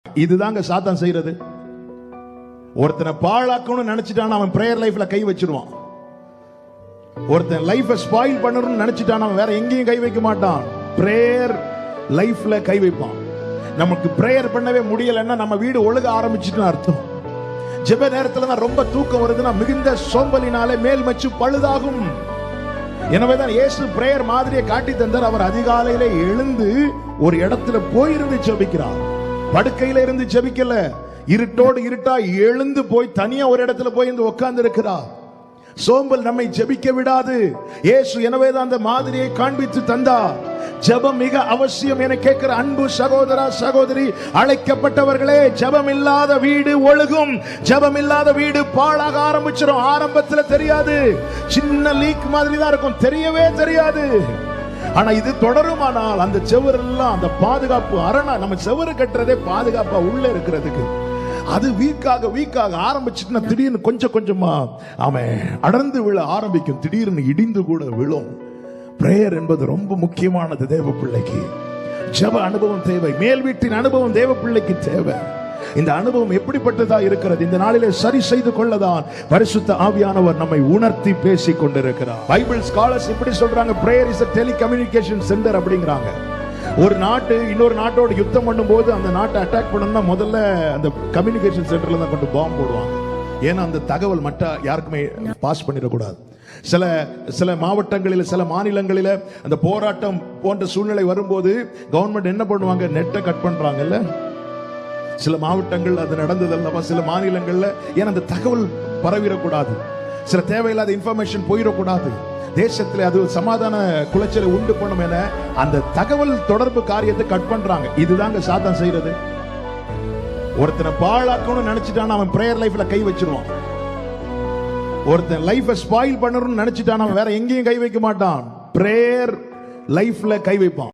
இதுதாங்க சாத்தான் செய்யறது. ஒருத்தனை பாழாக்கணும்னு நினைச்சிட்டான், அவன் பிரேயர் லைஃப்ல கை வச்சிருவான். ஒருத்தன் லைஃபை ஸ்பாயில் பண்ணணும்னு நினைச்சிட்டான், அவன் வேற எங்கேயும் கை வைக்க மாட்டான், பிரேயர் லைஃப்ல கை வைப்பான். நமக்கு பிரேயர் பண்ணவே முடியலன்னா நம்ம வீடு ஒழுக ஆரம்பிச்சுட்டு அர்த்தம். ஜெப நேரத்துல தான் ரொம்ப தூக்கம் வருதுன்னா மிகுந்த சோம்பலினாலே மேல் மச்சு பழுதாகும். எனவேதான் இயேசு பிரேயர் மாதிரியை காட்டி தந்தார். அவர் அதிகாலையில எழுந்து ஒரு இடத்துல போயிருந்து ஜெபிக்கிறார். படுக்கையில இருந்து ஜெபிக்கல, இருட்டோடு இருட்டா எழுந்து போய் தனியா ஒரு இடத்துல போய் உட்கார்ந்து இருக்கிறார். சோம்பல் நம்மை ஜெபிக்க விடாது. இயேசு எனவேதான் அந்த மாதிரியை காண்பித்து தந்தார். ஜெபம் மிக அவசியம் என கேட்கிற அன்பு சகோதரா சகோதரி, அழைக்கப்பட்டவர்களே, ஜெபம் இல்லாத வீடு ஒழுகும். ஜெபம் இல்லாத வீடு பாழாக ஆரம்பிச்சிடும். ஆரம்பத்துல தெரியாது, சின்ன லீக் மாதிரி தான் இருக்கும், தெரியவே தெரியாது. ஆனா இது தொடருமானால் அந்த செவரெல்லாம், அந்த பாதுகாப்பு அரணா, நம்ம செவரு கட்டுறதே பாதுகாப்பா உள்ள இருக்கிறதுக்கு, அது வீக்காக ஆரம்பிச்சுட்டுனா திடீர்னு கொஞ்சம் கொஞ்சமா அவன் அடர்ந்து விழ ஆரம்பிக்கும், திடீர்னு இடிந்து கூட விழும். பிரேயர் என்பது ரொம்ப முக்கியமானது தேவ பிள்ளைக்கு. ஜெப அனுபவம் தேவை, மேல் வீட்டின் அனுபவம் தேவ பிள்ளைக்கு தேவை. இந்த அனுபவம் எப்படிப்பட்டதா இருக்கிறது? இந்த நாளிலே சரி செய்து கொள்ளதான் பரிசுத்த ஆவியானவர் நம்மை உணர்த்தி பேசிக் கொண்டிருக்கிறார். பைபிள் ஸ்காலர்ஸ் இப்படி சொல்றாங்க, prayer is a telecommunication center அப்படிங்கிறாங்க. ஒரு நாட்டு இன்னொரு நாட்டோட யுத்தம் பண்ணும் போது அந்த நாட்டை அட்டாக் பண்ணணும்னா முதல்ல அந்த கம்யூனிகேஷன் சென்டர்ல தான் கொண்டு பாம்பு போடுவாங்க. ஏன்னா அந்த தகவல் மற்ற யாருக்குமே பாஸ் பண்ணிடக்கூடாது. சில மாவட்டங்களில், சில மாநிலங்களில் அந்த போராட்டம் போன்ற சூழ்நிலை வரும்போது கவர்மெண்ட் என்ன பண்ணுவாங்க, நெட்டை கட் பண்றாங்கல்ல. சில மாவட்டங்கள் அது நடந்ததல்லவா, சில மாநிலங்கள்ல. ஏன்னா அந்த தகவல் பரவிடக்கூடாது, சில தேவையில்லாத இன்ஃபர்மேஷன் போயிடக்கூடாது, தேசத்துல அது சமாதான குலைச்சலை உண்டு பண்ணும் என அந்த தகவல் தொடர்பு காரியத்தை கட் பண்றாங்க. இதுதாங்க சாத்தான் செய்யறது. ஒருத்தனை பாழாக்கணும்னு நினைச்சிட்டான், அவன் பிரேயர் லைஃப்ல கை வச்சிருவான். ஒருத்தன் லைஃபை ஸ்பாயில் பண்ணணும்னு நினைச்சிட்டான், அவன் வேற எங்கேயும் கை வைக்க மாட்டான், பிரேயர் லைஃப்ல கை வைப்பான்.